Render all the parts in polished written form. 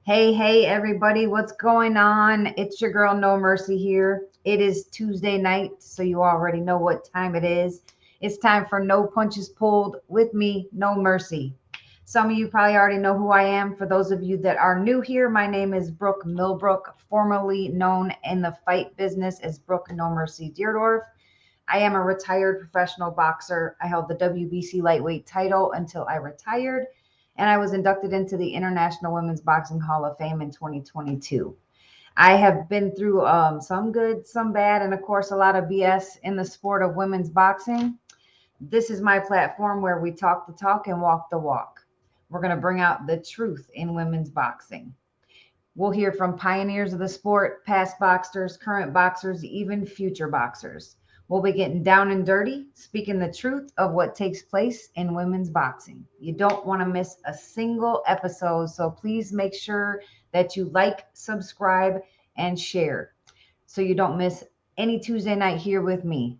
Hey, everybody, what's going on? It's your girl, No Mercy here. It is Tuesday night, so you already know what time it is. It's time for No Punches Pulled with me, No Mercy. Some of you probably already know who I am. For those of you that are new here, my name is Brooke Millbrook, formerly known in the fight business as Brooke No Mercy Dierdorff. I am a retired professional boxer. I held the WBC lightweight title until I retired, and I was inducted into the International Women's Boxing Hall of Fame in 2022. I have been through some good, some bad, and of course, a lot of BS in the sport of women's boxing. This is my platform where we talk the talk and walk the walk. We're going to bring out the truth in women's boxing. We'll hear from pioneers of the sport, past boxers, current boxers, even future boxers. We'll be getting down and dirty, speaking the truth of what takes place in women's boxing. You don't want to miss a single episode, so please make sure that you like, subscribe, and share so you don't miss any Tuesday night here with me.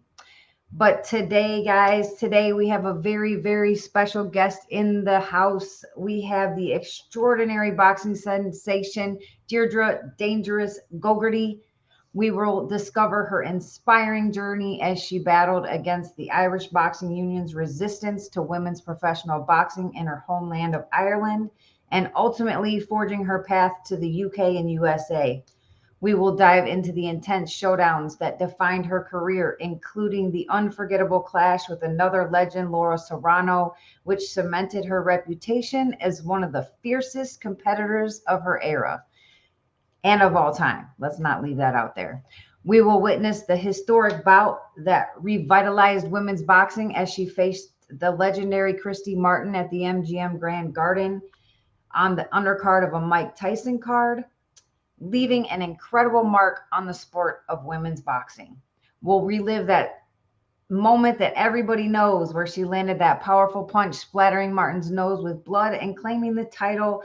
But today, guys, today we have a very, very special guest in the house. We have the extraordinary boxing sensation, Deirdre Dangerous Gogarty. We will discover her inspiring journey as she battled against the Irish Boxing Union's resistance to women's professional boxing in her homeland of Ireland and ultimately forging her path to the UK and USA. We will dive into the intense showdowns that defined her career, including the unforgettable clash with another legend, Laura Serrano, which cemented her reputation as one of the fiercest competitors of her era and of all time. Let's not leave that out there. We will witness the historic bout that revitalized women's boxing as she faced the legendary Christy Martin at the MGM Grand Garden on the undercard of a Mike Tyson card, leaving an incredible mark on the sport of women's boxing. We'll relive that moment that everybody knows where she landed that powerful punch, splattering Martin's nose with blood and claiming the title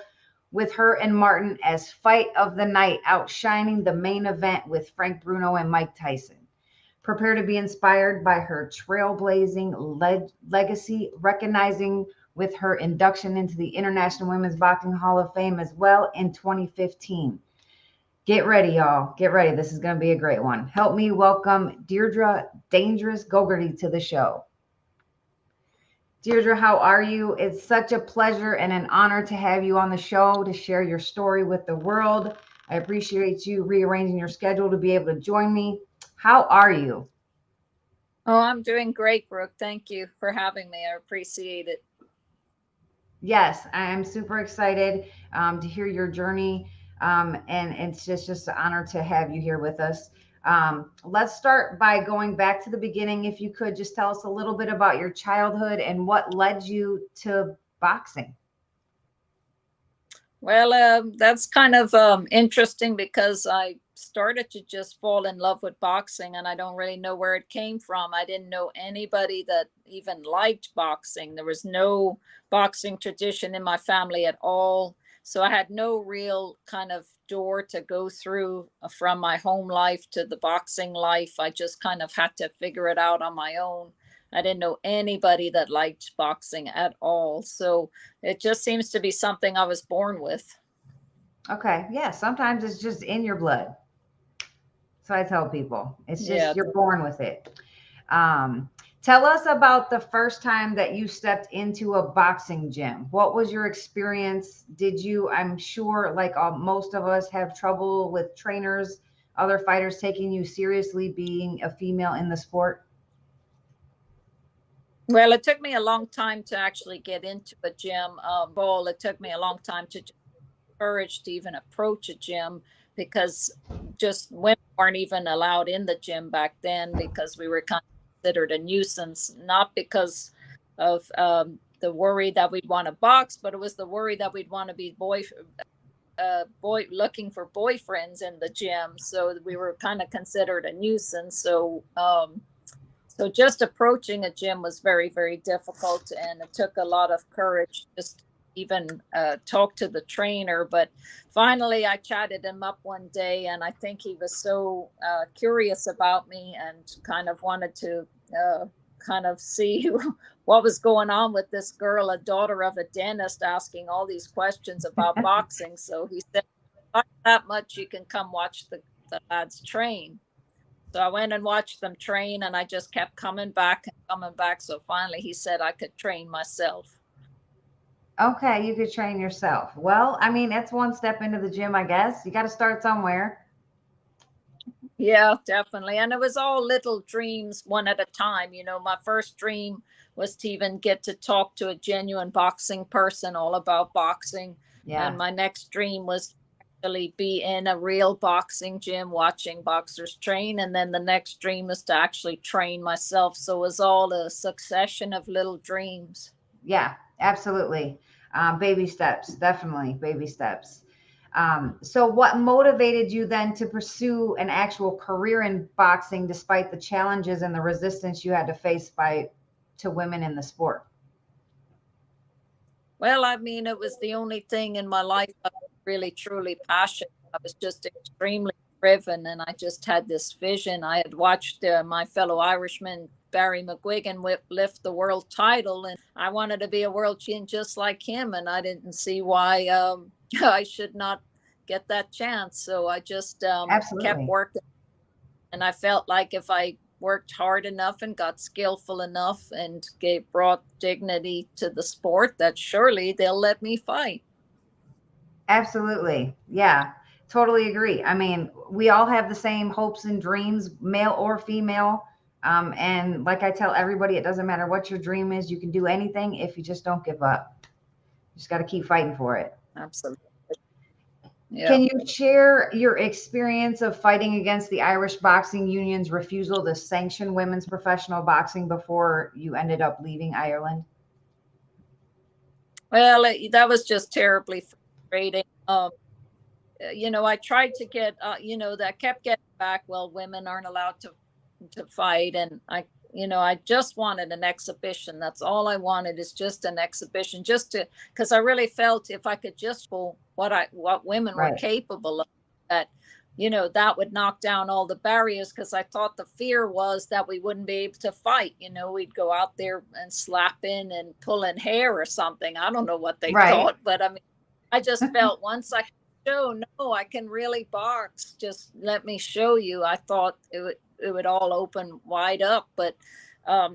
with her and Martin as fight of the night, outshining the main event with Frank Bruno and Mike Tyson. Prepare to be inspired by her trailblazing legacy, recognizing with her induction into the International Women's Boxing Hall of Fame as well in 2015. Get ready, y'all. Get ready. This is going to be a great one. Help me welcome Deirdre Dangerous Gogarty to the show. Deirdre, how are you? It's such a pleasure and an honor to have you on the show to share your story with the world. I appreciate you rearranging your schedule to be able to join me. How are you? Oh, I'm doing great, Brooke. Thank you for having me. I appreciate it. Yes, I am super excited to hear your journey. And it's just an honor to have you here with us. Let's start by going back to the beginning. If you could just tell us a little bit about your childhood and what led you to boxing. Well, that's kind of interesting because I started to just fall in love with boxing and I don't really know where it came from. I didn't know anybody that even liked boxing. There was no boxing tradition in my family at all. So I had no real kind of door to go through from my home life to the boxing life. I just kind of had to figure it out on my own. I didn't know anybody that liked boxing at all. So it just seems to be something I was born with. Okay. Yeah. Sometimes it's just in your blood. So I tell people it's just Yeah. you're born with it. Um, Tell us about the first time that you stepped into a boxing gym. What was your experience? Did you, I'm sure, like most of us, have trouble with trainers, other fighters taking you seriously being a female in the sport? Well, it took me a long time to actually get into a gym. Ball. It took me a long time to courage to even approach a gym because just women weren't even allowed in the gym back then because we were kind of considered a nuisance, not because of the worry that we'd want to box, but it was the worry that we'd want to be boy looking for boyfriends in the gym. So we were kind of considered a nuisance. So just approaching a gym was very, very difficult, and it took a lot of courage just to even talk to the trainer. But finally, I chatted him up one day, and I think he was so curious about me and kind of wanted to kind of see what was going on with this girl, a daughter of a dentist, asking all these questions about boxing. So he said, "Not that much, you can come watch the lads train." So I went and watched them train, and I just kept coming back and coming back. So finally he said I could train myself. Okay, you could train yourself. Well, I mean, that's one step into the gym, I guess. You got to start somewhere. Yeah, definitely. And it was all little dreams, one at a time. You know, my first dream was to even get to talk to a genuine boxing person all about boxing. Yeah. And my next dream was to actually be in a real boxing gym watching boxers train. And then the next dream was to actually train myself. So it was all a succession of little dreams. Yeah, absolutely. Baby steps, definitely baby steps. So what motivated you then to pursue an actual career in boxing despite the challenges and the resistance you had to face to women in the sport? Well, I mean, it was the only thing in my life I was really, truly passionate. I was just extremely driven, and I just had this vision. I had watched my fellow Irishman, Barry McGuigan, lift the world title, and I wanted to be a world champion just like him, and I didn't see why I should not get that chance. So I just kept working, and I felt like if I worked hard enough and got skillful enough and brought dignity to the sport, that surely they'll let me fight. Absolutely. Yeah, totally agree. I mean, we all have the same hopes and dreams, male or female. And like I tell everybody, it doesn't matter what your dream is. You can do anything if you just don't give up. You just got to keep fighting for it. Absolutely. Yeah. Can you share your experience of fighting against the Irish Boxing Union's refusal to sanction women's professional boxing before you ended up leaving Ireland? Well, that was just terribly frustrating. You know, I tried to get, you know, that kept getting back. Well, women aren't allowed to fight, and I just wanted an exhibition. That's all I wanted, is just an exhibition, because I really felt if I could just show what women were capable of, that, you know, that would knock down all the barriers. Because I thought the fear was that we wouldn't be able to fight. You know, we'd go out there and slap in and pull in hair or something. I don't know what they thought, but I mean, I just felt once I could show, no, I can really box. Just let me show you. I thought it would all open wide up. But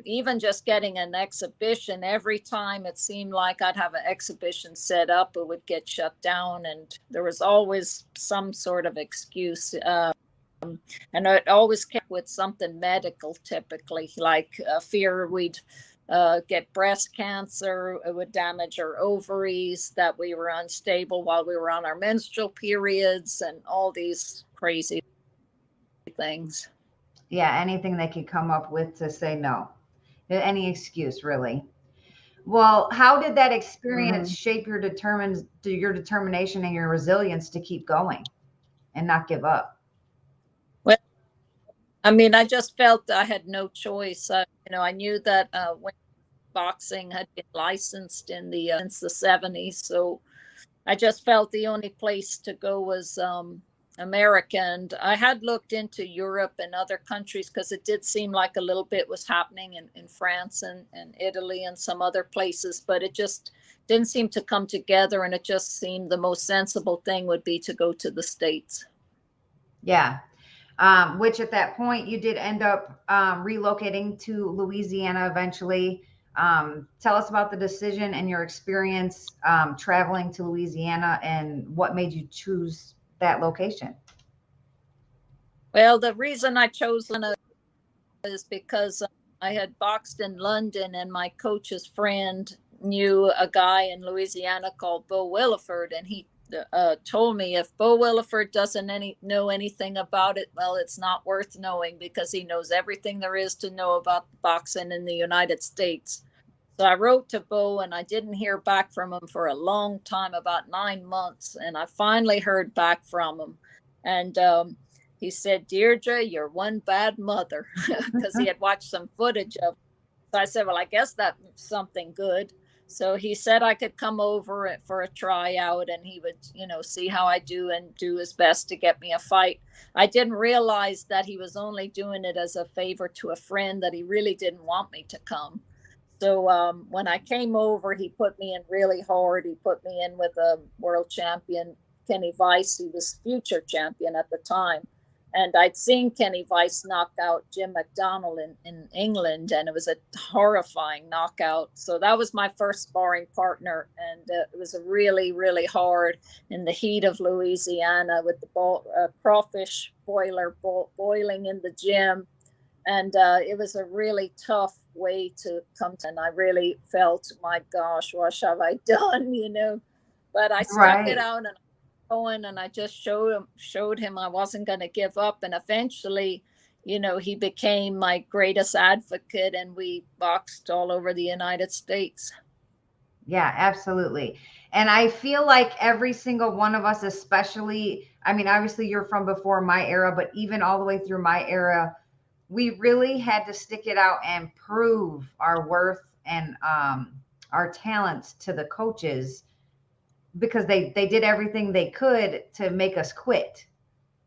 even just getting an exhibition, every time it seemed like I'd have an exhibition set up, it would get shut down, and there was always some sort of excuse. And it always kept with something medical, typically, like fear we'd get breast cancer, it would damage our ovaries, that we were unstable while we were on our menstrual periods, and all these crazy things. Yeah, anything they could come up with to say no. Any excuse, really. Well, how did that experience shape your determination and your resilience to keep going and not give up? Well, I mean, I just felt I had no choice. You know, I knew that when boxing had been licensed since the 70s, so I just felt the only place to go was America. And I had looked into Europe and other countries, because it did seem like a little bit was happening in France and Italy and some other places, but it just didn't seem to come together. And it just seemed the most sensible thing would be to go to the States. Yeah. Which at that point you did end up relocating to Louisiana eventually. Tell us about the decision and your experience traveling to Louisiana, and what made you choose that location. Well, the reason I chose London is because I had boxed in London, and my coach's friend knew a guy in Louisiana called Bo Williford, and he told me, if Bo Williford doesn't know anything about it, well, it's not worth knowing, because he knows everything there is to know about boxing in the United States. So I wrote to Bo, and I didn't hear back from him for a long time, about 9 months. And I finally heard back from him. And he said, "Deirdre, you're one bad mother," because he had watched some footage of it. So I said, well, I guess that's something good. So he said I could come over for a tryout, and he would, see how I do and do his best to get me a fight. I didn't realize that he was only doing it as a favor to a friend, that he really didn't want me to come. So when I came over, he put me in really hard. He put me in with a world champion, Kenny Weiss. He was future champion at the time. And I'd seen Kenny Weiss knock out Jim McDonnell in England, and it was a horrifying knockout. So that was my first sparring partner, and it was a really, really hard in the heat of Louisiana with the crawfish boiler boiling in the gym. And it was a really tough way to come to, and I really felt, my gosh, what have I done, but I stuck it out, and going, and I just showed him I wasn't going to give up. And eventually, he became my greatest advocate, and we boxed all over the United States. Yeah, absolutely. And I feel like every single one of us, especially, I mean, obviously you're from before my era, but even all the way through my era, we really had to stick it out and prove our worth and our talents to the coaches, because they did everything they could to make us quit.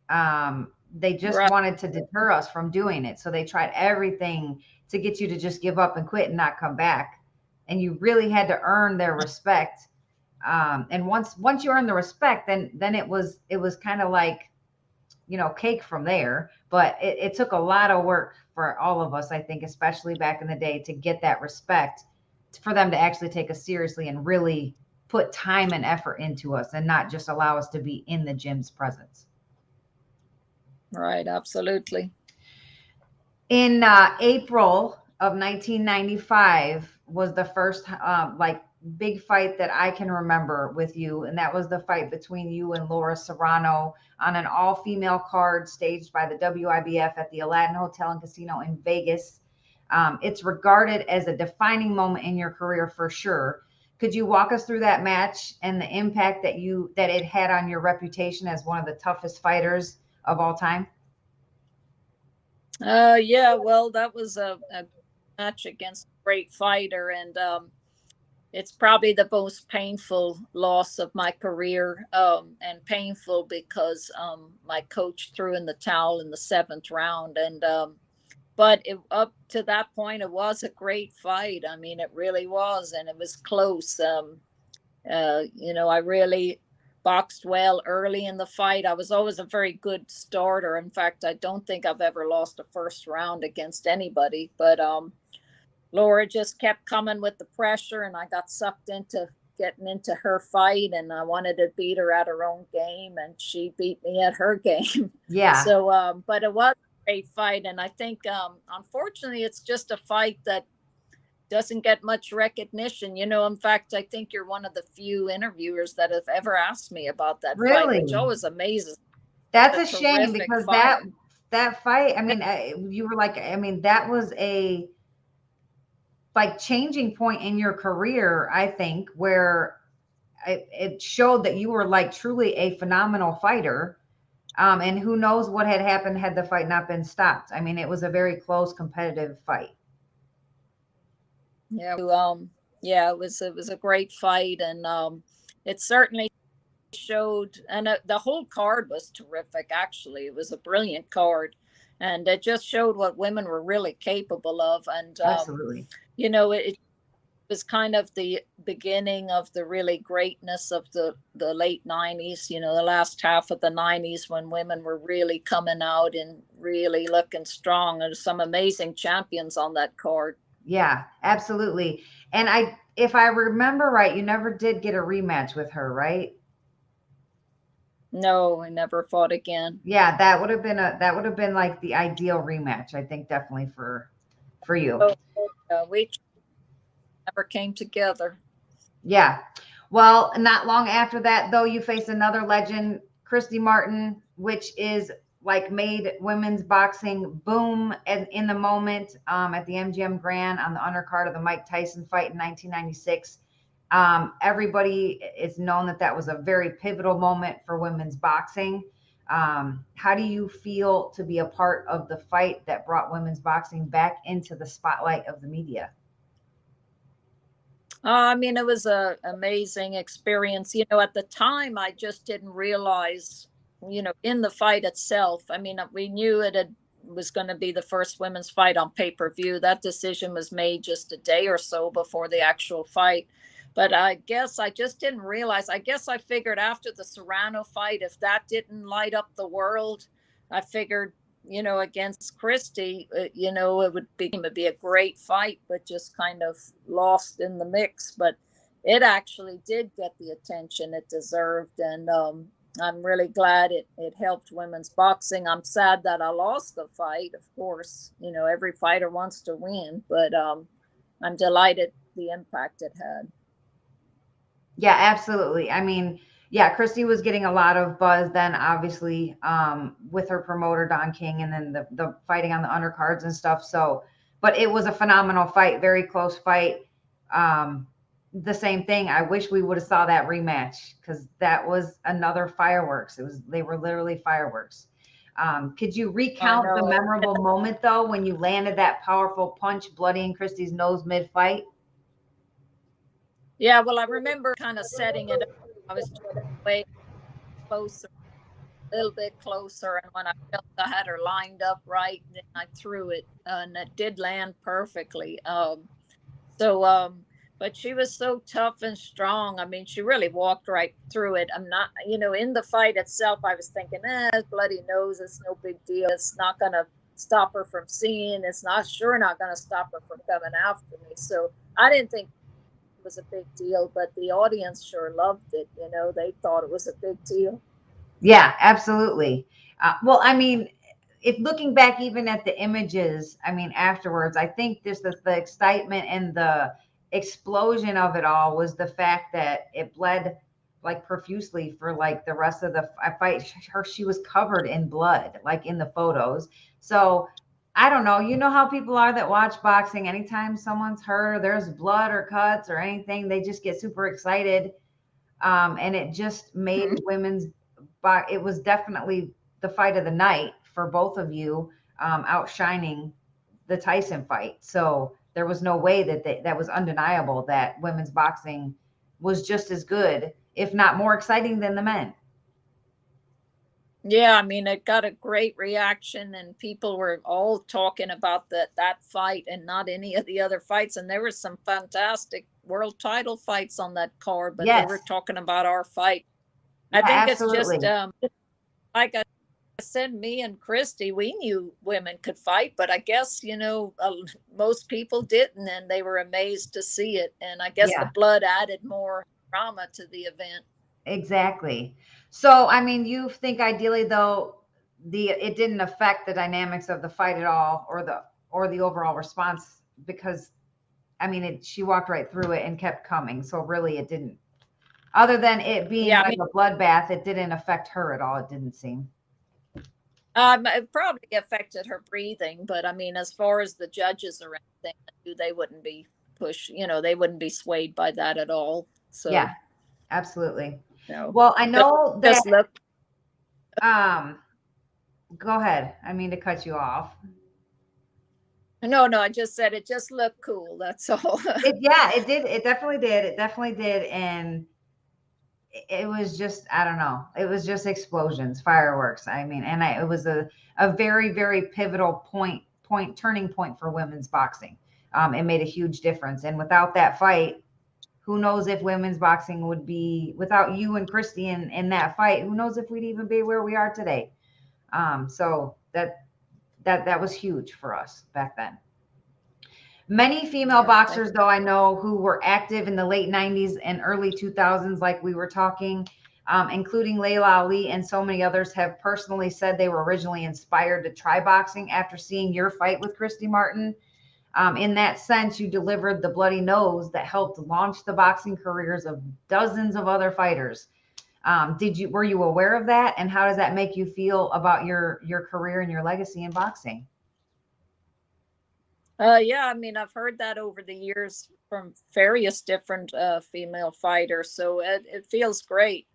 They just wanted to deter us from doing it. So they tried everything to get you to just give up and quit and not come back. And you really had to earn their respect. And once you earn the respect, then it was kind of like, cake from there. But it took a lot of work for all of us, I think, especially back in the day, to get that respect, for them to actually take us seriously and really put time and effort into us, and not just allow us to be in the gym's presence. Right, absolutely. In April of 1995 was the first big fight that I can remember with you, and that was the fight between you and Laura Serrano on an all-female card staged by the WIBF at the Aladdin Hotel and Casino in Vegas. It's regarded as a defining moment in your career for sure. Could you walk us through that match and the impact that it had on your reputation as one of the toughest fighters of all time? Yeah, well, that was a match against a great fighter, and it's probably the most painful loss of my career, and painful because my coach threw in the towel in the 7th round. And but up to that point, it was a great fight. I mean, it really was, and it was close. I really boxed well early in the fight. I was always a very good starter. In fact, I don't think I've ever lost a first round against anybody. But Laura just kept coming with the pressure, and I got sucked into getting into her fight, and I wanted to beat her at her own game, and she beat me at her game. Yeah. So, but it was a great fight, and I think, unfortunately, it's just a fight that doesn't get much recognition. In fact, I think you're one of the few interviewers that have ever asked me about that fight, which always amazes. That's a shame, because fight. that fight, I mean, you were like, I mean, that was a changing point in your career, I think, where it showed that you were truly a phenomenal fighter. And who knows what had happened had the fight not been stopped. I mean, it was a very close, competitive fight. Yeah, it was a great fight, and it certainly showed, and the whole card was terrific. Actually, it was a brilliant card, and it just showed what women were really capable of. And absolutely, it was kind of the beginning of the really greatness of the late 90s, the last half of the 90s, when women were really coming out and really looking strong, and some amazing champions on that card. Yeah, absolutely. And if I remember right, you never did get a rematch with her, right? No, I never fought again. Yeah, that would have been like the ideal rematch, I think, definitely for you. We never came together. Yeah. Well, not long after that, though, you faced another legend, Christy Martin, which is made women's boxing boom in the moment, at the MGM Grand on the undercard of the Mike Tyson fight in 1996. Everybody is known that was a very pivotal moment for women's boxing. How do you feel to be a part of the fight that brought women's boxing back into the spotlight of the media? I mean, it was a amazing experience. At the time, I just didn't realize, in the fight itself. I mean, we knew was going to be the first women's fight on pay-per-view. That decision was made just a day or so before the actual fight. But I guess I just didn't realize. I guess I figured after the Serrano fight, if that didn't light up the world, I figured, against Christy, it would be a great fight, but just kind of lost in the mix. But it actually did get the attention it deserved. And I'm really glad it helped women's boxing. I'm sad that I lost the fight, of course. Every fighter wants to win, but I'm delighted the impact it had. Yeah, absolutely. I mean, yeah, Christy was getting a lot of buzz then, obviously, with her promoter Don King, and then the fighting on the undercards and stuff. So, but it was a phenomenal fight, very close fight. The same thing. I wish we would have saw that rematch, because that was another fireworks. They were literally fireworks. Could you recount the memorable moment though when you landed that powerful punch, bloodying Christy's nose mid-fight? Yeah, well, I remember kind of setting it up. I was way closer, a little bit closer, and when I felt I had her lined up right, then I threw it, and it did land perfectly. But she was so tough and strong. I mean, she really walked right through it. I'm not, in the fight itself, I was thinking, bloody nose, it's no big deal. It's not going to stop her from seeing. It's not going to stop her from coming after me. So I didn't think it was a big deal, but the audience sure loved it. They thought it was a big deal. Yeah, absolutely. Well, I mean, if looking back even at the images, I mean, afterwards, I think just the excitement and the explosion of it all was the fact that it bled like profusely for like the rest of the fight. She was covered in blood, like in the photos. So I don't know. You know how people are that watch boxing. Anytime someone's hurt or there's blood or cuts or anything, they just get super excited. And it just made women's. But it was definitely the fight of the night for both of you, outshining the Tyson fight. So there was no way that was undeniable that women's boxing was just as good, if not more exciting than the men. Yeah, I mean, it got a great reaction, and people were all talking about that fight and not any of the other fights. And there were some fantastic world title fights on that card, but Yes. they were talking about our fight. Yeah, I think absolutely. It's just like I said, me and Christy, we knew women could fight, but I guess most people didn't, and they were amazed to see it. And I guess the blood added more drama to the event. Exactly. So, I mean, you think ideally though, it didn't affect the dynamics of the fight at all, or the overall response, because I mean, she walked right through it and kept coming. So really, it didn't. Other than it being a bloodbath, it didn't affect her at all. It didn't seem. It probably affected her breathing, but I mean, as far as the judges or anything, they wouldn't be pushed. They wouldn't be swayed by that at all. So yeah, absolutely. No. Well, I know that. Just look. Go ahead. I mean to cut you off. No, I just said it just looked cool. That's all. It did. It definitely did. It definitely did. And it was just, I don't know. It was just explosions, fireworks. I mean, and it was a very, very pivotal turning point for women's boxing. It made a huge difference. And without that fight, who knows if women's boxing would be, without you and Christy in that fight, who knows if we'd even be where we are today. So that was huge for us back then. Many female boxers, though, I know, who were active in the late 90s and early 2000s, like we were talking, including Layla Ali and so many others, have personally said they were originally inspired to try boxing after seeing your fight with Christy Martin. In that sense, you delivered the bloody nose that helped launch the boxing careers of dozens of other fighters. Were you aware of that? And how does that make you feel about your career and your legacy in boxing? Yeah, I mean, I've heard that over the years from various different female fighters. So it feels great,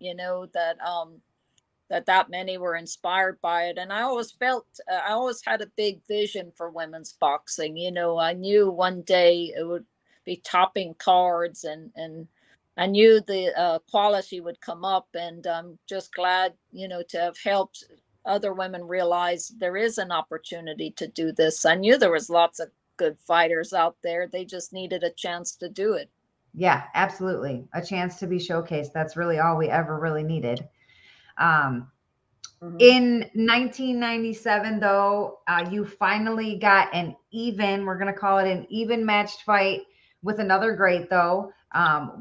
that many were inspired by it. And I always I always had a big vision for women's boxing. I knew one day be topping cards, and I knew the quality would come up, and I'm just glad, to have helped other women realize there is an opportunity to do this. I knew there was lots of good fighters out there. They just needed a chance to do it. Yeah, absolutely. A chance to be showcased. That's really all we ever really needed. In 1997, though, you finally got we're going to call it an even matched fight with another great, though,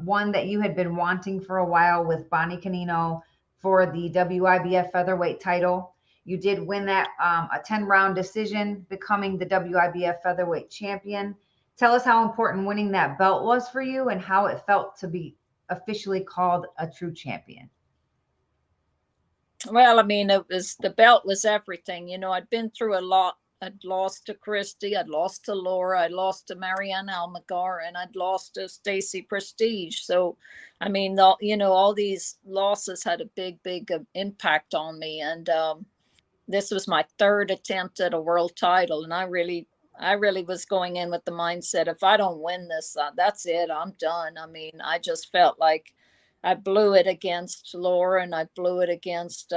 one that you had been wanting for a while with Bonnie Canino for the WIBF featherweight title. You did win that a 10-round decision, becoming the WIBF featherweight champion. Tell us how important winning that belt was for you and how it felt to be officially called a true champion. Well, I mean, the belt was everything. I'd been through a lot. I'd lost to Christy, I'd lost to Laura, I'd lost to Marianne Almagar, and I'd lost to Stacy Prestige. So, I mean, all these losses had a big impact on me. And this was my third attempt at a world title. And I really was going in with the mindset, if I don't win this, that's it, I'm done. I mean, I just felt like I blew it against Laura and I blew it against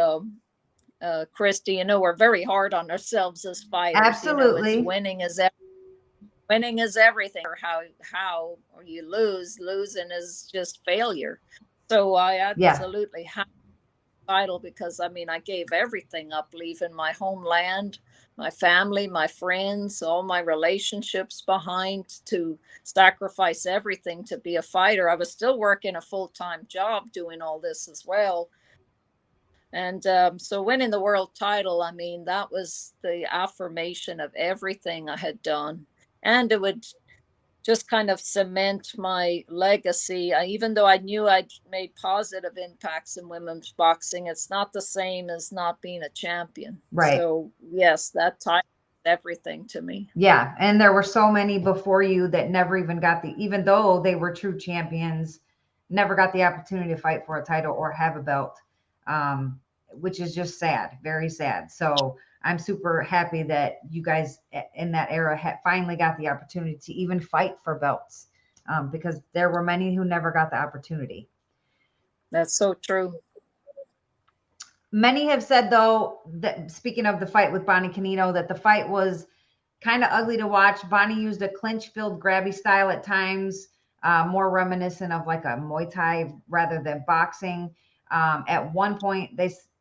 Christy. We're very hard on ourselves as fighters. Absolutely. Winning is everything. Or how you losing is just failure. So I absolutely had the title because I gave everything up, leaving my homeland, my family, my friends, all my relationships behind, to sacrifice everything to be a fighter. I was still working a full-time job doing all this as well. And so winning the world title, that was the affirmation of everything I had done. And it would just kind of cement my legacy. Even though I knew I'd made positive impacts in women's boxing, it's not the same as not being a champion. Right. So yes, that title is everything to me. Yeah. And there were so many before you that never even even though they were true champions, never got the opportunity to fight for a title or have a belt, which is just sad, very sad. So I'm super happy that you guys in that era finally got the opportunity to even fight for belts, because there were many who never got the opportunity. That's so true. Many have said, though, that speaking of the fight with Bonnie Canino, that the fight was kind of ugly to watch. Bonnie used a clinch-filled grabby style at times, more reminiscent of like a Muay Thai rather than boxing. At one point,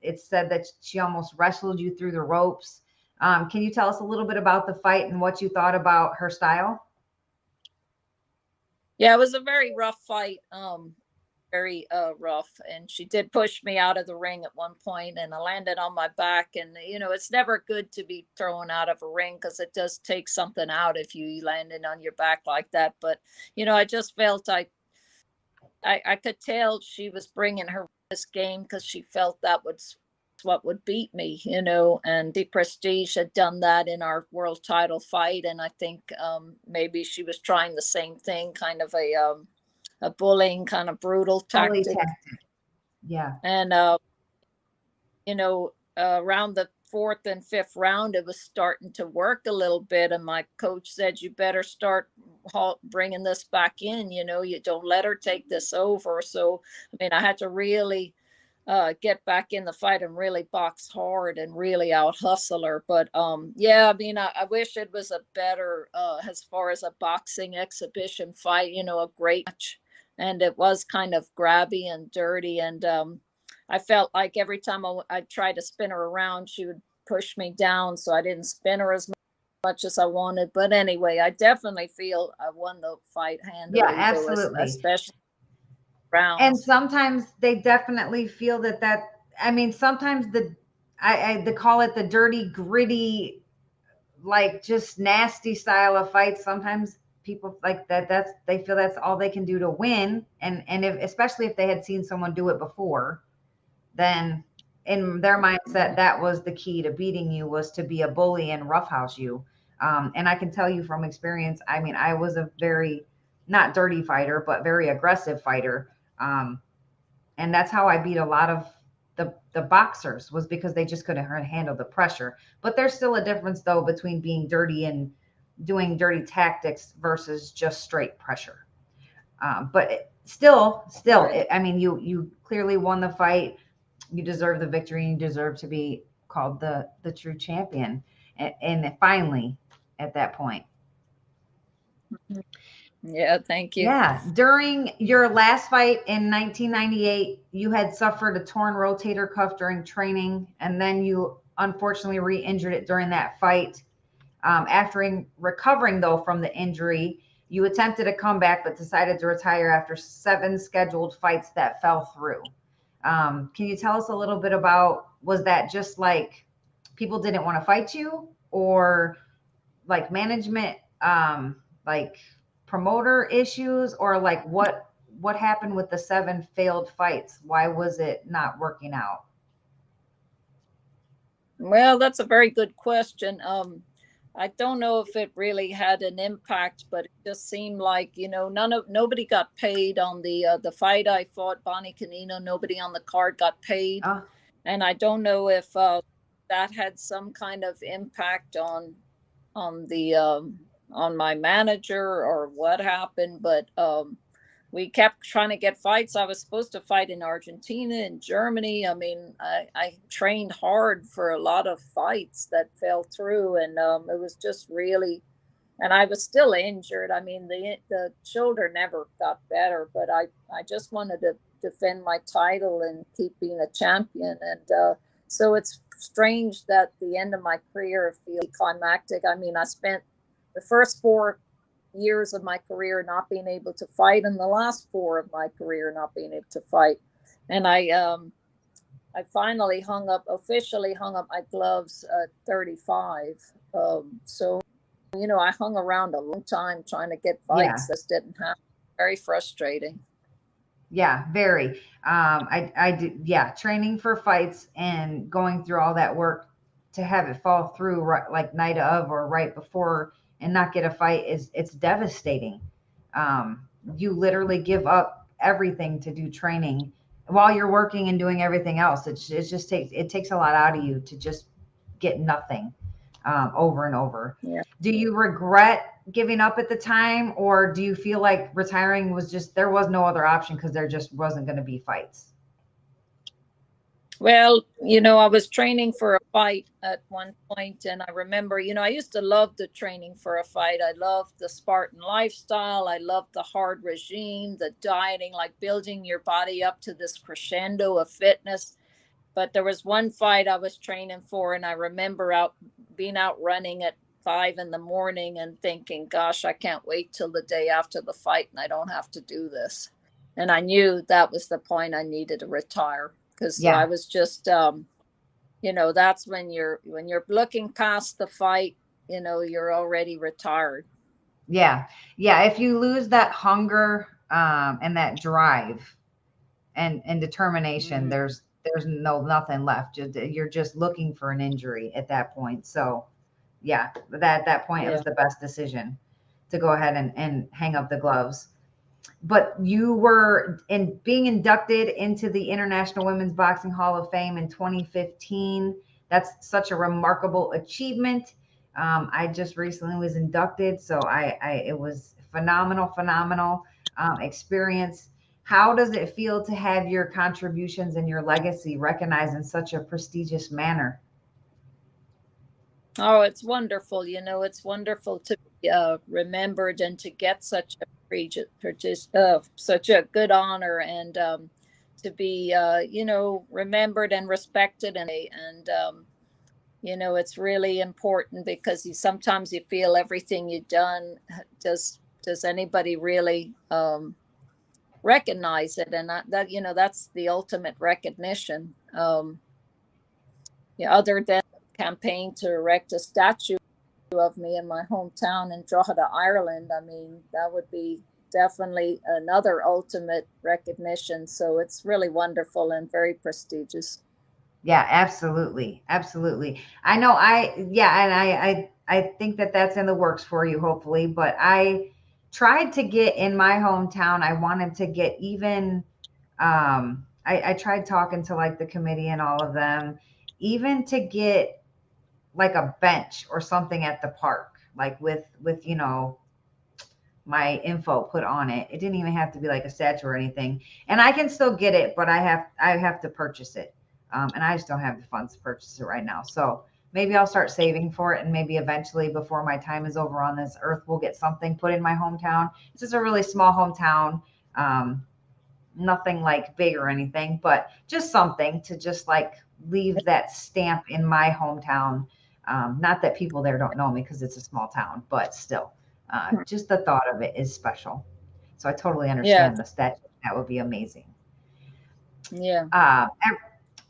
it said that she almost wrestled you through the ropes. Can you tell us a little bit about the fight and what you thought about her style? Yeah, it was a very rough fight. Very rough, and she did push me out of the ring at one point, and I landed on my back. And it's never good to be thrown out of a ring because it does take something out if you landed on your back like that. But I just felt I could tell she was bringing her this game because she felt that was what would beat me, and the Prestige had done that in our world title fight, and I think maybe she was trying the same thing, kind of a bullying, kind of brutal tactic. Yeah. And around the fourth and fifth round, it was starting to work a little bit, and my coach said, you better start bringing this back in. You don't let her take this over. So I had to really get back in the fight and really box hard and really out hustle her. But I wish it was a better as far as a boxing exhibition fight, a great match. And it was kind of grabby and dirty. And I felt like every time I tried to spin her around, she would push me down. So I didn't spin her as much as I wanted. But anyway, I definitely feel I won the fight handily. Yeah, absolutely. Especially rounds. And sometimes they definitely feel sometimes they call it the dirty, gritty, like just nasty style of fights. Sometimes people like that, they feel that's all they can do to win. And especially if they had seen someone do it before, then in their mindset, that was the key to beating you, was to be a bully and roughhouse you. And I can tell you from experience, I was a very not dirty fighter, but very aggressive fighter. And that's how I beat a lot of the boxers, was because they just couldn't handle the pressure. But there's still a difference, though, between being dirty and doing dirty tactics versus just straight pressure. But still, Right. I mean, you clearly won the fight. You deserve the victory. You deserve to be called the true champion. And finally, at that point. Yeah, thank you. Yeah. During your last fight in 1998, you had suffered a torn rotator cuff during training, and then you unfortunately re injured it during that fight. After recovering, though, from the injury, you attempted a comeback but decided to retire after 7 scheduled fights that fell through. Can you tell us a little bit about, was that just like people didn't want to fight you, or like management, like promoter issues, or like what happened with the 7 failed fights? Why was it not working out? Well, that's a very good question. I don't know if it really had an impact, but it just seemed like, nobody got paid on the fight I fought, Bonnie Canino. Nobody on the card got paid, Uh, and I don't know if that had some kind of impact on the on my manager or what happened. But we kept trying to get fights. I was supposed to fight in Argentina and Germany. I mean, I trained hard for a lot of fights that fell through, and it was just really, and I was still injured. I mean, the shoulder never got better, but I just wanted to defend my title and keep being a champion. And so it's strange that the end of my career feels climactic. I mean, I spent the first 4 years of my career not being able to fight, and the last 4 of my career not being able to fight. And I finally officially hung up my gloves at 35. So I hung around a long time trying to get yeah. fights. This didn't happen. Very frustrating. Yeah, very. I did, yeah, training for fights and going through all that work to have it fall through right, like night of or right before, and not get a fight it's devastating. You literally give up everything to do training while you're working and doing everything else. It takes a lot out of you to just get nothing, over and over. Yeah. Do you regret giving up at the time, or do you feel like retiring was just, there was no other option because there just wasn't going to be fights? Well, I was training for a fight at one point, and I remember, I used to love the training for a fight. I loved the Spartan lifestyle. I loved the hard regime, the dieting, like building your body up to this crescendo of fitness. But there was one fight I was training for, and I remember being out running at 5 in the morning and thinking, gosh, I can't wait till the day after the fight and I don't have to do this. And I knew that was the point I needed to retire, because I Yeah. was just that's when you're looking past the fight, you're already retired. Yeah. Yeah. If you lose that hunger, and that drive and determination, Mm-hmm. there's nothing left. You're just looking for an injury at that point. So yeah, that point, it Yeah. was the best decision to go ahead and hang up the gloves. But you were being inducted into the International Women's Boxing Hall of Fame in 2015. That's such a remarkable achievement. I just recently was inducted, so it was phenomenal experience. How does it feel to have your contributions and your legacy recognized in such a prestigious manner? Oh, it's wonderful. It's wonderful to be remembered and to get such a good honor, and to be, remembered and respected. And it's really important, because sometimes you feel everything you've done. Does anybody really recognize it? And that's the ultimate recognition. Other than campaign to erect a statue of me in my hometown in Drogheda, Ireland. I mean, that would be definitely another ultimate recognition. So it's really wonderful and very prestigious. Yeah, absolutely. I know. Yeah, and I think that that's in the works for you, hopefully. But I tried to get in my hometown. I wanted to get even. I tried talking to like the committee and all of them, even to get like a bench or something at the park. like with my info put on it. It didn't even have to be like a statue or anything. And I can still get it, but I have to purchase it. And I just don't have the funds to purchase it right now. So maybe I'll start saving for it, and maybe eventually before my time is over on this earth, we'll get something put in my hometown. This is a really small hometown. Nothing like big or anything, but just something to just like leave that stamp in my hometown. Not that people there don't know me because it's a small town, but still, just the thought of it is special. So I totally Yeah. understand the statue. That would be amazing. Yeah.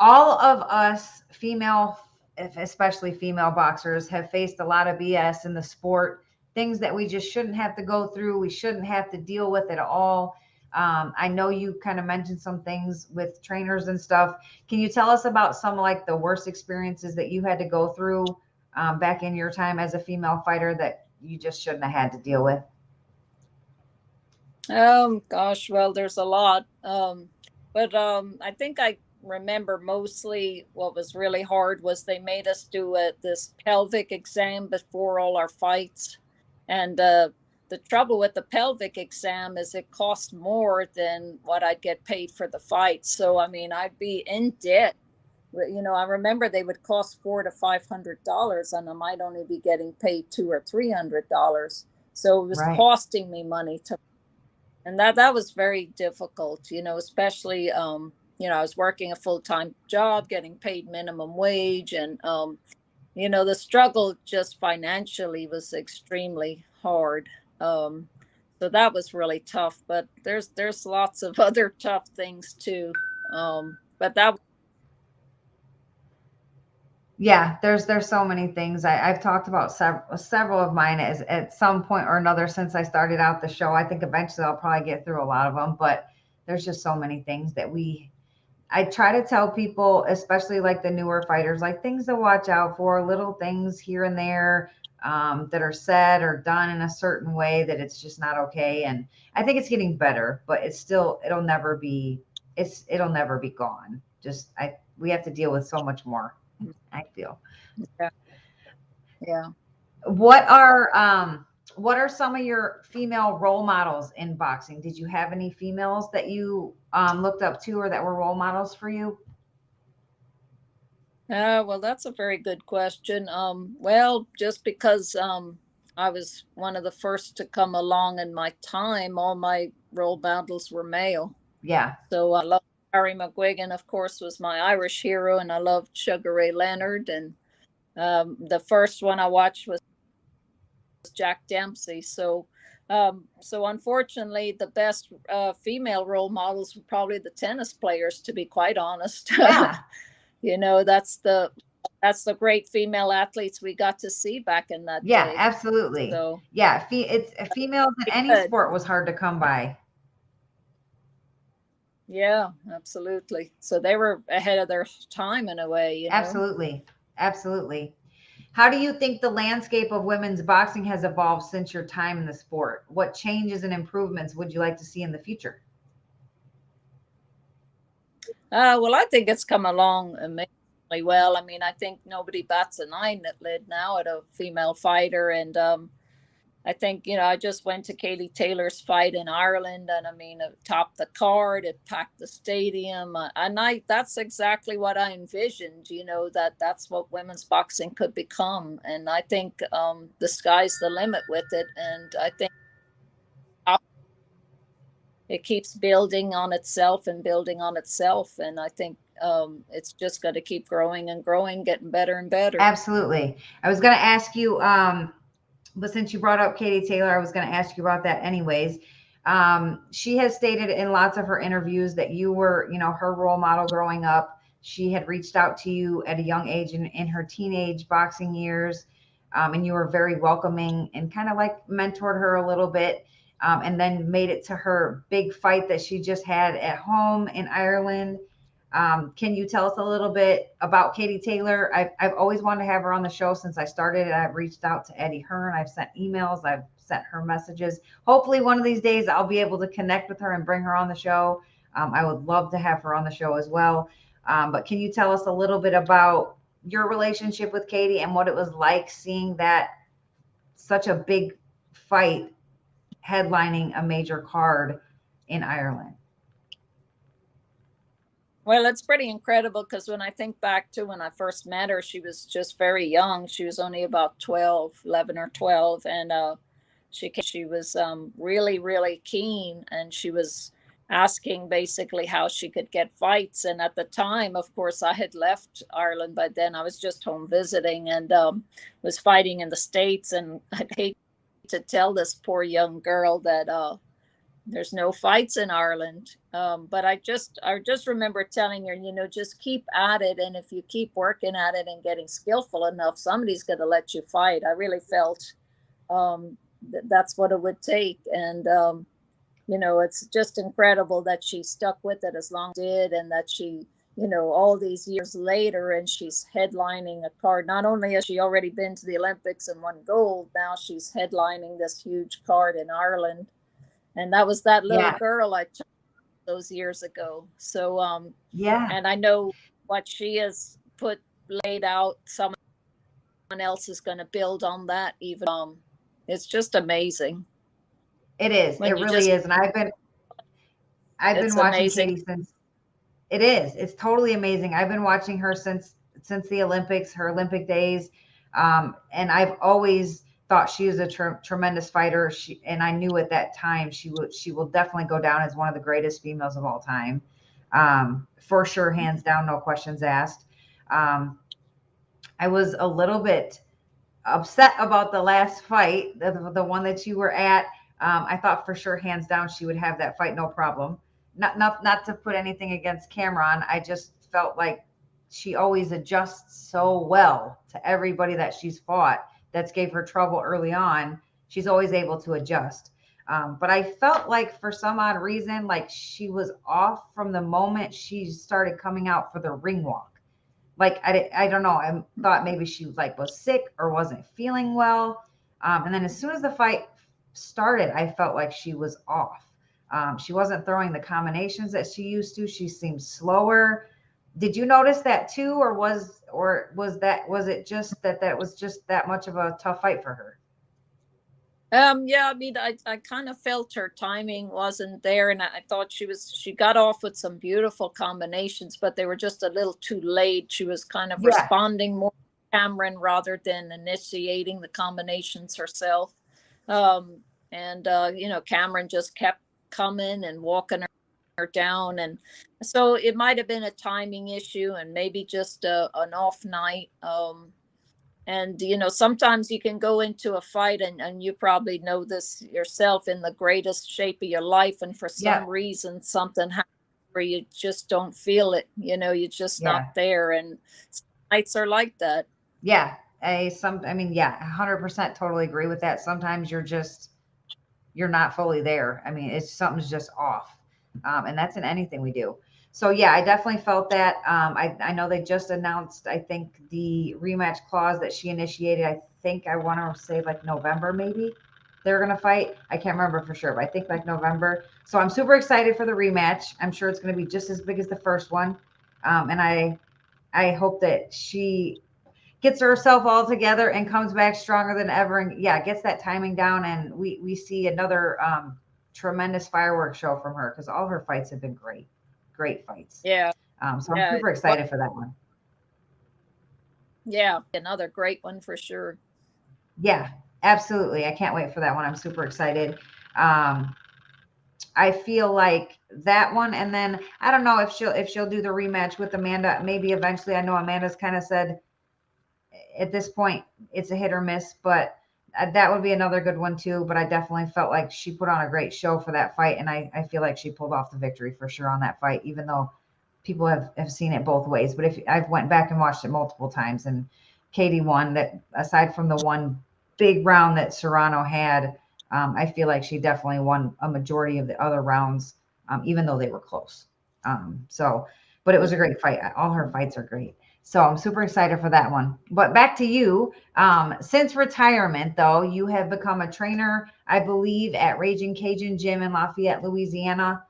All of us female, especially female boxers, have faced a lot of BS in the sport, things that we just shouldn't have to go through. We shouldn't have to deal with at all. I know you kind of mentioned some things with trainers and stuff. Can you tell us about some like the worst experiences that you had to go through back in your time as a female fighter that you just shouldn't have had to deal with? Gosh, well, there's a lot. But I think I remember mostly what was really hard was they made us do this pelvic exam before all our fights. And the trouble with the pelvic exam is it cost more than what I'd get paid for the fight. So, I mean, I'd be in debt. I remember they would cost $400 to $500, and I might only be getting paid $200 or $300. So it was costing me money and that was very difficult, especially, I was working a full-time job, getting paid minimum wage. And, the struggle just financially was extremely hard. So that was really tough, but there's lots of other tough things too. But that. Yeah, there's so many things. I've talked about several of mine as at some point or another since I started out the show. I think eventually I'll probably get through a lot of them, but there's just so many things that I try to tell people, especially like the newer fighters, like things to watch out for, little things here and there that are said or done in a certain way that it's just not okay. And I think it's getting better, but it'll never be gone. We have to deal with so much more, I feel. Yeah. Yeah. What are some of your female role models in boxing? Did you have any females that you looked up to or that were role models for you? Well, that's a very good question. Well, just because I was one of the first to come along in my time, all my role models were male. Yeah. So I love Harry McGuigan, of course, was my Irish hero, and I loved Sugar Ray Leonard. And the first one I watched was Jack Dempsey. So unfortunately, the best female role models were probably the tennis players, to be quite honest. Yeah. That's the great female athletes we got to see back in that Yeah, day. absolutely. So yeah, it's females in any sport was hard to come by. Yeah, absolutely. So they were ahead of their time in a way. Absolutely. Absolutely. How do you think the landscape of women's boxing has evolved since your time in the sport? What changes and improvements would you like to see in the future? Well, I think it's come along amazingly well. I mean, I think nobody bats an eyelid now at a female fighter. And I think, I just went to Katie Taylor's fight in Ireland, and I mean, it topped the card, it packed the stadium. And that's exactly what I envisioned, that's what women's boxing could become. And I think the sky's the limit with it. And I think it keeps building on itself and building on itself. And I think it's just going to keep growing and growing, getting better and better. Absolutely. I was going to ask you, but since you brought up Katie Taylor, I was going to ask you about that anyways. She has stated in lots of her interviews that you were, her role model growing up. She had reached out to you at a young age in her teenage boxing years, and you were very welcoming and kind of like mentored her a little bit, and then made it to her big fight that she just had at home in Ireland. Can you tell us a little bit about Katie Taylor? I've always wanted to have her on the show since I started. I've reached out to Eddie Hearn. I've sent emails. I've sent her messages. Hopefully one of these days I'll be able to connect with her and bring her on the show. I would love to have her on the show as well. But can you tell us a little bit about your relationship with Katie and what it was like seeing that such a big fight headlining a major card in Ireland? Well, it's pretty incredible because when I think back to when I first met her, she was just very young. She was only about 12, 11 or 12. And she was really, really keen. And she was asking basically how she could get fights. And at the time, of course, I had left Ireland by then. I was just home visiting and was fighting in the States. And I'd hate to tell this poor young girl that there's no fights in Ireland. But I just remember telling her, just keep at it. And if you keep working at it and getting skillful enough, somebody's going to let you fight. I really felt that's what it would take. And, it's just incredible that she stuck with it as long as she did, and that she, all these years later, and she's headlining a card. Not only has she already been to the Olympics and won gold, now she's headlining this huge card in Ireland. And that was that little girl I took those years ago. So, and I know what she has laid out, someone else is going to build on that even. It's just amazing. It is. It really is. And I've been watching Katie since. It is. It's totally amazing. I've been watching her since the Olympics, her Olympic days. And I've always thought she is a tremendous fighter. And I knew at that time she will definitely go down as one of the greatest females of all time. For sure, hands down, no questions asked. I was a little bit upset about the last fight, the one that you were at. I thought for sure, hands down, she would have that fight, no problem. Not to put anything against Cameron. I just felt like she always adjusts so well to everybody that she's fought. That's gave her trouble early on. She's always able to adjust. But I felt like for some odd reason, like she was off from the moment she started coming out for the ring walk. Like, I don't know. I thought maybe she was sick or wasn't feeling well. And then as soon as the fight started, I felt like she was off. She wasn't throwing the combinations that she used to. She seemed slower. Did you notice that too, or was it just that was just that much of a tough fight for her? Yeah, I mean, I kind of felt her timing wasn't there, and I thought she got off with some beautiful combinations, but they were just a little too late. She was kind of responding more to Cameron rather than initiating the combinations herself. And Cameron just kept coming and walking her down, and so it might have been a timing issue and maybe just an off night. And sometimes you can go into a fight and you probably know this yourself, in the greatest shape of your life, and for some reason something happens where you just don't feel it. You're just not there, and nights are like that. 100% totally agree with that. Sometimes you're not fully there. I mean, something's just off. And that's in anything we do. So I definitely felt that. I know they just announced, I think, the rematch clause that she initiated. I think I want to say November, maybe they're going to fight. I can't remember for sure, but I think November. So I'm super excited for the rematch. I'm sure it's going to be just as big as the first one. And I hope that she gets herself all together and comes back stronger than ever, and gets that timing down, and we see another tremendous fireworks show from her, because all her fights have been great fights. So I'm super excited for that one. Another great one for sure. Absolutely. I can't wait for that one. I'm super excited. I feel like that one, and then I don't know if she'll do the rematch with Amanda, maybe eventually. I know Amanda's kind of said at this point it's a hit or miss, but that would be another good one too. But I definitely felt like she put on a great show for that fight, and I feel like she pulled off the victory for sure on that fight, even though people have seen it both ways. But if I've went back and watched it multiple times, and Katie won, that aside from the one big round that Serrano had, I feel like she definitely won a majority of the other rounds, even though they were close. But it was a great fight. All her fights are great. So I'm super excited for that one. But back to you. Since retirement, though, you have become a trainer, I believe, at Raging Cajun Gym in Lafayette, Louisiana.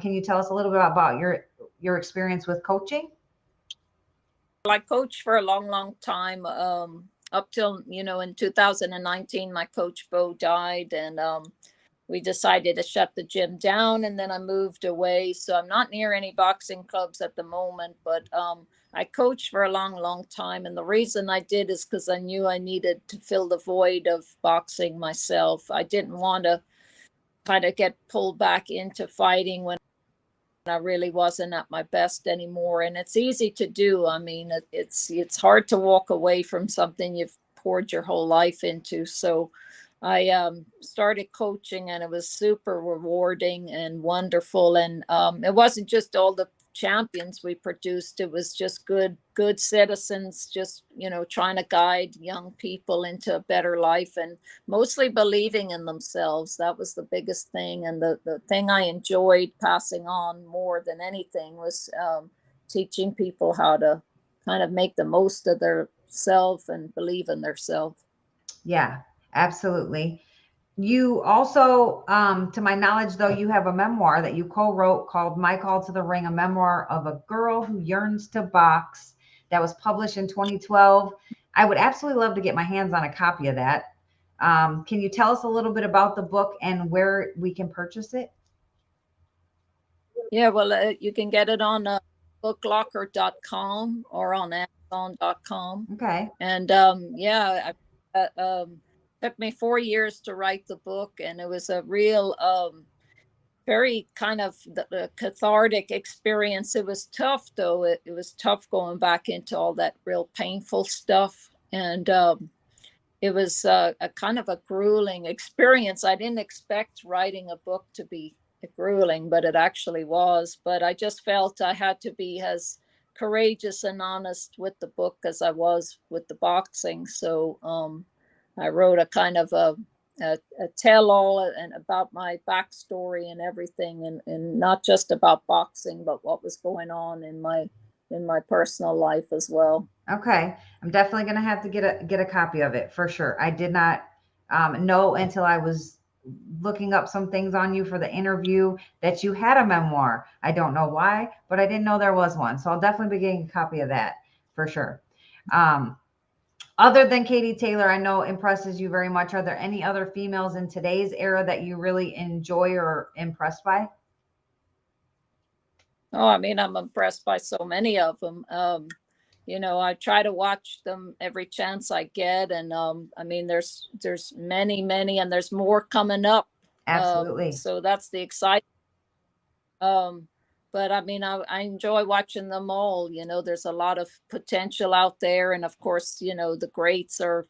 Can you tell us a little bit about your experience with coaching? I coached for a long, long time. up till, in 2019, my coach Bo died, and we decided to shut the gym down, and then I moved away. So I'm not near any boxing clubs at the moment, but I coached for a long, long time. And the reason I did is because I knew I needed to fill the void of boxing myself. I didn't want to kind of get pulled back into fighting when I really wasn't at my best anymore. And it's easy to do. I mean, it's hard to walk away from something you've poured your whole life into. So I started coaching, and it was super rewarding and wonderful. And it wasn't just all the champions we produced. It was just good citizens, just, trying to guide young people into a better life, and mostly believing in themselves. That was the biggest thing. And the thing I enjoyed passing on more than anything was teaching people how to kind of make the most of their self and believe in their self. Yeah, absolutely. You also, to my knowledge, though, you have a memoir that you co-wrote called My Call to the Ring, a memoir of a girl who yearns to box, that was published in 2012. I would absolutely love to get my hands on a copy of that. Can you tell us a little bit about the book and where we can purchase it? Yeah, well, you can get it on booklocker.com or on amazon.com. Okay. And yeah, took me 4 years to write the book, and it was a real, very kind of the cathartic experience. It was tough, though. It was tough going back into all that real painful stuff. And it was a kind of a grueling experience. I didn't expect writing a book to be grueling, but it actually was. But I just felt I had to be as courageous and honest with the book as I was with the boxing. So I wrote a kind of a tell-all and about my backstory and everything, and not just about boxing, but what was going on in my personal life as well. Okay. I'm definitely going to have to get a copy of it for sure. I did not know until I was looking up some things on you for the interview that you had a memoir. I don't know why, but I didn't know there was one. So I'll definitely be getting a copy of that for sure. Other than Katie Taylor, I know impresses you very much. Are there any other females in today's era that you really enjoy or impressed by? Oh, I mean, I'm impressed by so many of them. I try to watch them every chance I get, and I mean, there's many, and there's more coming up. Absolutely. So that's the exciting. Um, but I mean, I enjoy watching them all. There's a lot of potential out there, and of course, the greats are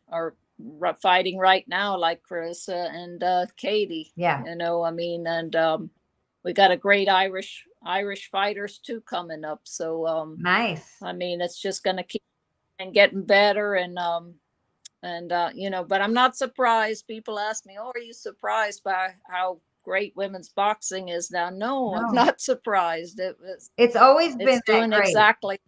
fighting right now, like Carissa and Katie. Yeah. I mean, and we got a great Irish fighters too coming up. So Nice. I mean, it's just going to keep and getting better, and but I'm not surprised. People ask me, "Oh, are you surprised by how great women's boxing is now?" No, I'm not surprised. It's always been doing that great. exactly.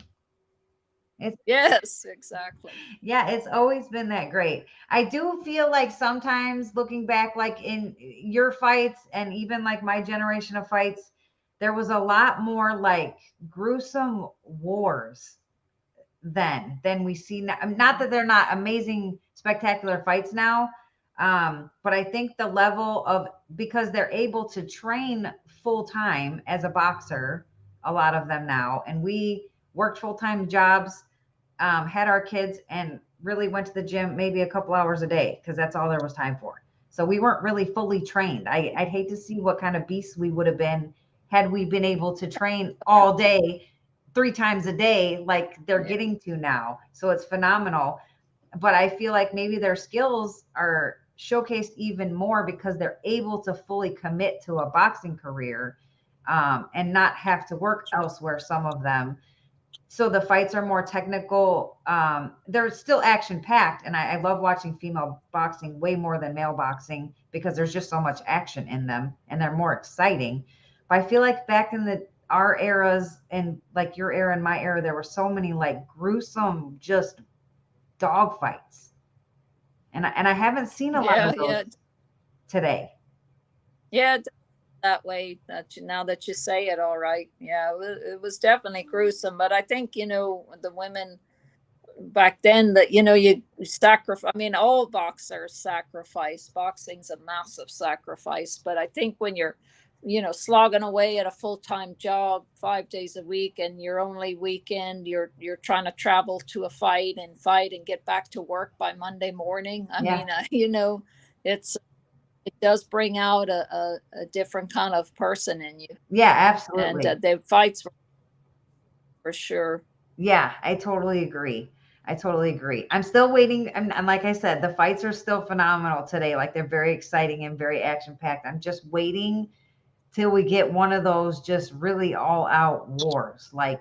It's, yes, exactly. Yeah, it's always been that great. I do feel like sometimes looking back, like in your fights and even like my generation of fights, there was a lot more like gruesome wars then than we see now. Not that they're not amazing, spectacular fights now, but I think the level of, because they're able to train full time as a boxer, a lot of them now, and we worked full time jobs, had our kids, and really went to the gym maybe a couple hours a day because that's all there was time for. So we weren't really fully trained. I'd hate to see what kind of beasts we would have been had we been able to train all day, 3 times a day, like they're getting to now. So it's phenomenal. But I feel like maybe their skills are showcased even more because they're able to fully commit to a boxing career, and not have to work elsewhere, some of them. So the fights are more technical. They're still action packed, and I love watching female boxing way more than male boxing because there's just so much action in them, and they're more exciting. But I feel like back in our eras, and like your era and my era, there were so many like gruesome, just dog fights, and I haven't seen a lot of those today. Yeah, that way, now that you say it, all right. Yeah, it was definitely gruesome, but I think the women back then that, you sacrifice. I mean, all boxers sacrifice. Boxing's a massive sacrifice. But I think when you're, slogging away at a full-time job 5 days a week, and your only weekend, you're trying to travel to a fight and get back to work by Monday morning. I Yeah. mean, it does bring out a different kind of person in you. Yeah, absolutely. And the fights for sure. Yeah, I totally agree. I'm still waiting. And like I said, the fights are still phenomenal today. Like, they're very exciting and very action packed. I'm just waiting till we get one of those just really all out wars. Like,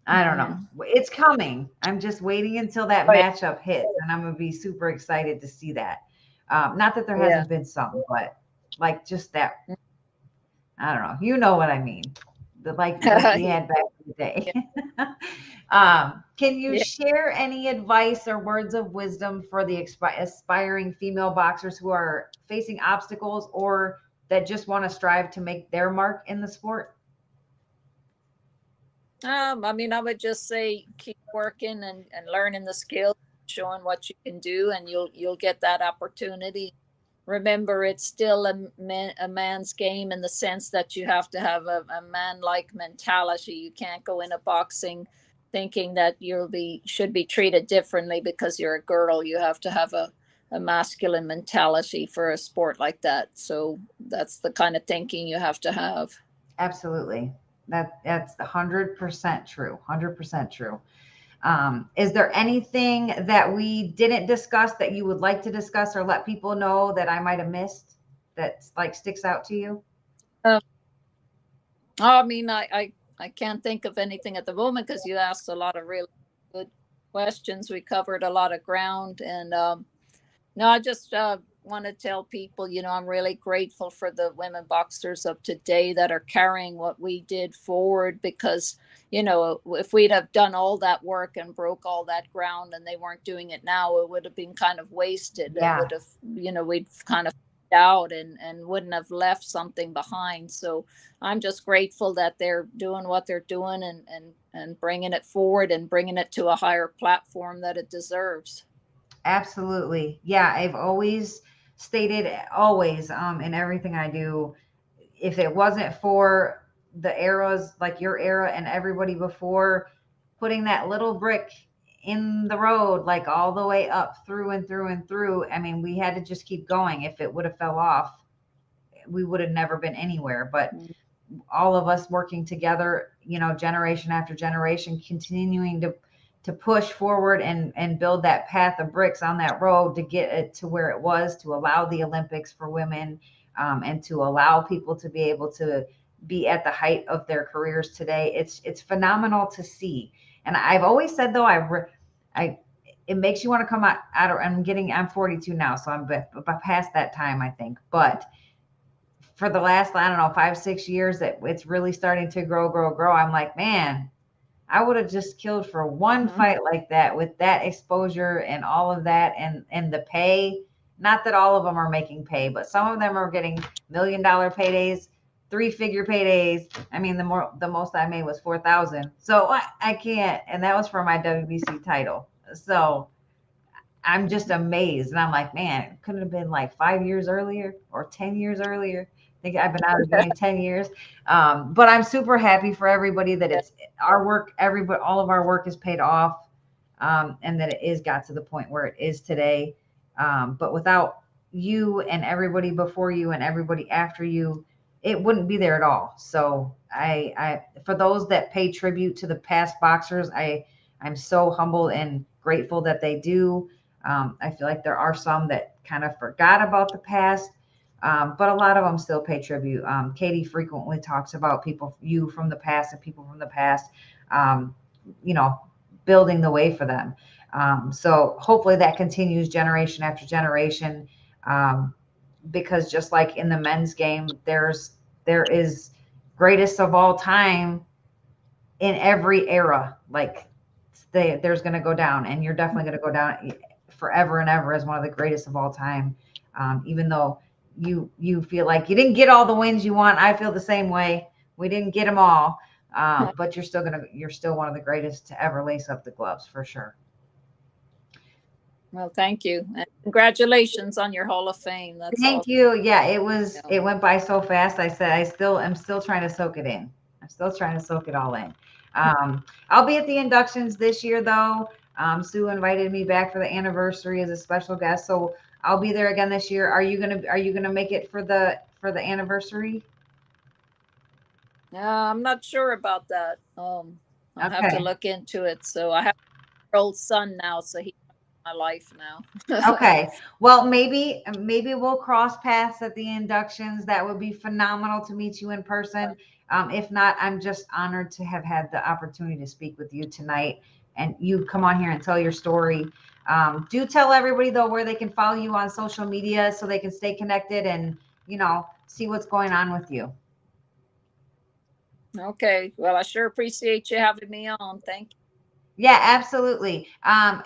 I don't know. It's coming. I'm just waiting until that matchup hits, and I'm going to be super excited to see that. Not that there hasn't been some, but like just that. I don't know. You know what I mean? Like we had back in the day. Can you share any advice or words of wisdom for the aspiring female boxers who are facing obstacles or that just want to strive to make their mark in the sport? I mean, I would just say keep working and learning the skills, showing what you can do, and you'll get that opportunity. Remember, it's still a man's game in the sense that you have to have a man-like mentality. You can't go into boxing thinking that should be treated differently because you're a girl. You have to have a masculine mentality for a sport like that. So that's the kind of thinking you have to have. Absolutely. That's 100% true. 100% true. Is there anything that we didn't discuss that you would like to discuss or let people know that I might have missed that like sticks out to you? I mean, I can't think of anything at the moment because you asked a lot of really good questions. We covered a lot of ground, and no, I just want to tell people, I'm really grateful for the women boxers of today that are carrying what we did forward, because, if we'd have done all that work and broke all that ground and they weren't doing it now, it would have been kind of wasted. Yeah. It would have, we'd kind of out and wouldn't have left something behind. So I'm just grateful that they're doing what they're doing and bringing it forward and bringing it to a higher platform that it deserves. Absolutely. Yeah. I've always stated in everything I do, if it wasn't for the eras like your era and everybody before putting that little brick in the road, like all the way up through and through and through. I mean, we had to just keep going. If it would have fell off, we would have never been anywhere. But all of us working together, generation after generation, continuing to push forward and build that path of bricks on that road to get it to where it was, to allow the Olympics for women, and to allow people to be able to be at the height of their careers today. It's phenomenal to see. And I've always said, though, it makes you want to come out. I'm 42 now, so I'm past that time, I think. But for the last, I don't know, 5-6 years that it's really starting to grow. I'm like, man, I would have just killed for one fight like that with that exposure and all of that and the pay. Not that all of them are making pay, but some of them are getting $1 million paydays, 3-figure paydays. I mean, the most I made was $4,000. So I can't, and that was for my WBC title. So I'm just amazed, and I'm like, man, it couldn't have been like 5 years earlier or 10 years earlier. I think I've been out of the game 10 years. But I'm super happy for everybody that it's our work. All of our work is paid off, and that it is got to the point where it is today. But without you and everybody before you and everybody after you, it wouldn't be there at all. So I for those that pay tribute to the past boxers, I'm so humbled and grateful that they do. I feel like there are some that kind of forgot about the past. But a lot of them still pay tribute. Katie frequently talks about you from the past and people from the past, building the way for them. So hopefully that continues generation after generation, because just like in the men's game, there is greatest of all time in every era. Like there's going to go down, and you're definitely going to go down forever and ever as one of the greatest of all time, even though you feel like you didn't get all the wins you want. I feel the same way. We didn't get them all, But you're still one of the greatest to ever lace up the gloves for sure. Well, thank you. And congratulations on your Hall of Fame. That's Thank awesome. you. Yeah, it went by so fast. I said I'm still trying to soak it in. I'm still trying to soak it all in. I'll be at the inductions this year though. Sue invited me back for the anniversary as a special guest, so I'll be there again this year. Are you gonna make it for the anniversary? I'm not sure about that. I'll have to Okay. look into it. So I have an old son now, so he's my life now. Okay. Well, maybe we'll cross paths at the inductions. That would be phenomenal to meet you in person. If not, I'm just honored to have had the opportunity to speak with you tonight and you come on here and tell your story. Do tell everybody though where they can follow you on social media so they can stay connected and see what's going on with you. Okay. Well, I sure appreciate you having me on. Thank you. Yeah, absolutely.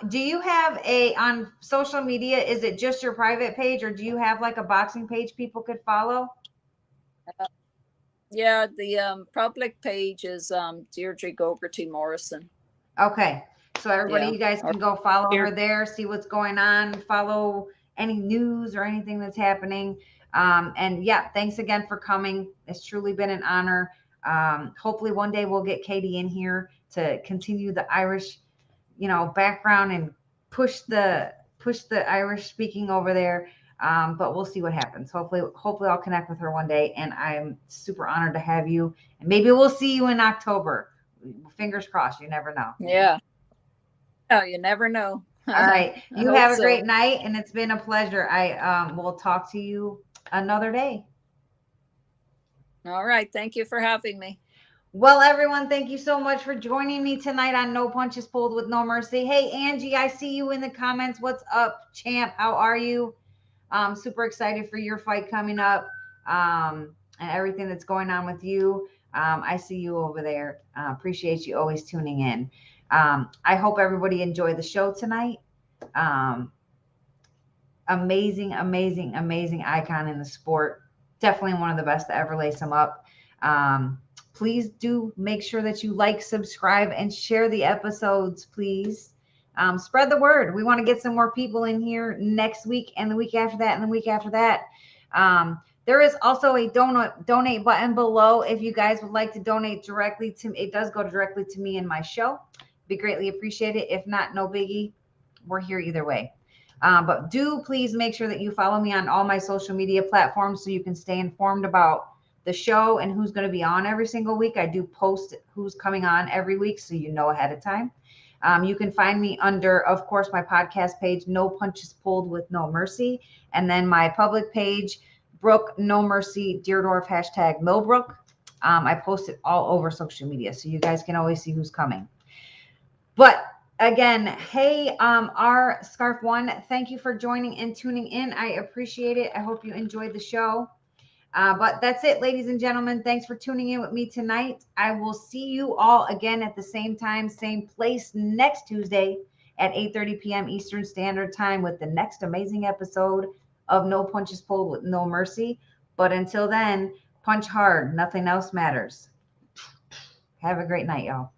Do you have on social media, is it just your private page or do you have like a boxing page people could follow? Yeah, the public page is Deirdre Gogarty Morrison. Okay. So everybody, Yeah. you guys can go follow her there, see what's going on, follow any news or anything that's happening. And yeah, thanks again for coming. It's truly been an honor. Hopefully one day we'll get Katie in here to continue the Irish, background and push the Irish speaking over there. But we'll see what happens. Hopefully I'll connect with her one day. And I'm super honored to have you. And maybe we'll see you in October. Fingers crossed. You never know. Yeah. Oh, you never know. All right. You have a great so. night, and it's been a pleasure. I will talk to you another day. All right. Thank you for having me. Well, everyone, thank you so much for joining me tonight on No Punches Pulled with No Mercy. Hey, Angie, I see you in the comments. What's up, champ? How are you? Super excited for your fight coming up and everything that's going on with you. I see you over there. Appreciate you always tuning in. I hope everybody enjoyed the show tonight. Amazing icon in the sport. Definitely one of the best to ever lace them up. Please do make sure that you like, subscribe, and share the episodes, please. Spread the word. We want to get some more people in here next week and the week after that and the week after that. There is also a donate button below if you guys would like to donate directly to me. It does go directly to me and my show. Be greatly appreciated. If not, no biggie. We're here either way. But do please make sure that you follow me on all my social media platforms so you can stay informed about the show and who's going to be on every single week. I do post who's coming on every week so you know ahead of time. You can find me under, of course, my podcast page, No Punches Pulled with No Mercy, and then my public page, Brooke No Mercy Dierdorff #Millbrook. I post it all over social media so you guys can always see who's coming. But again, hey, our Scarf One, thank you for joining and tuning in. I appreciate it. I hope you enjoyed the show. But that's it, ladies and gentlemen. Thanks for tuning in with me tonight. I will see you all again at the same time, same place next Tuesday at 8:30 p.m. Eastern Standard Time with the next amazing episode of No Punches Pulled with No Mercy. But until then, punch hard. Nothing else matters. Have a great night, y'all.